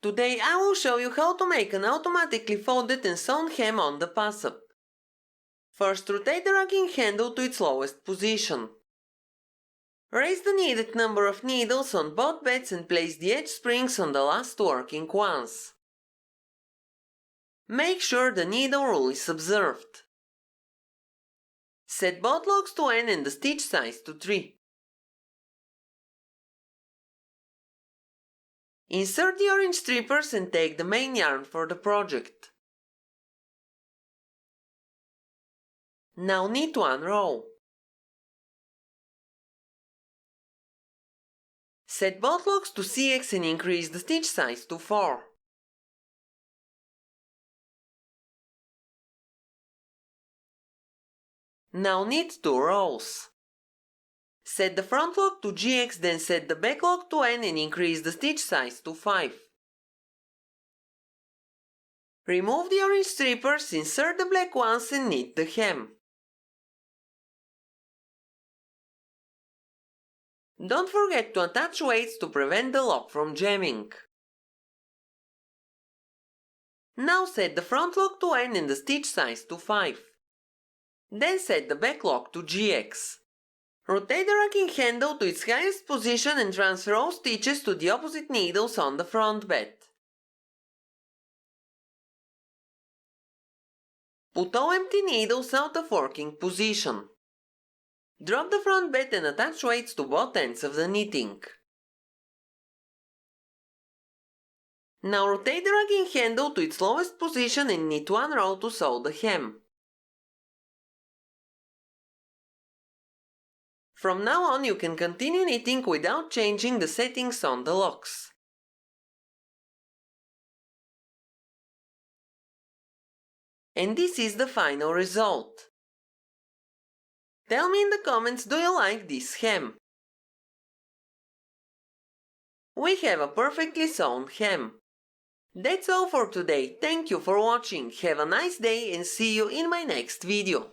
Today I will show you how to make an automatically folded and sewn hem on the Passap. First, rotate the rocking handle to its lowest position. Raise the needed number of needles on both beds and place the edge springs on the last working ones. Make sure the needle rule is observed. Set both locks to N and the stitch size to 3. Insert the orange strippers and take the main yarn for the project. Now knit one row. Set both locks to CX and increase the stitch size to 4. Now knit 2 rows. Set the front lock to GX, then set the back lock to N and increase the stitch size to 5. Remove the orange strippers, insert the black ones and knit the hem. Don't forget to attach weights to prevent the lock from jamming. Now set the front lock to N and the stitch size to 5. Then set the back lock to GX. Rotate the rocking handle to its highest position and transfer all stitches to the opposite needles on the front bed. Put all empty needles out of working position. Drop the front bed and attach weights to both ends of the knitting. Now rotate the rocking handle to its lowest position and knit one row to sew the hem. From now on you can continue knitting without changing the settings on the locks. And this is the final result. Tell me in the comments, do you like this hem? We have a perfectly sewn hem. That's all for today. Thank you for watching. Have a nice day and see you in my next video.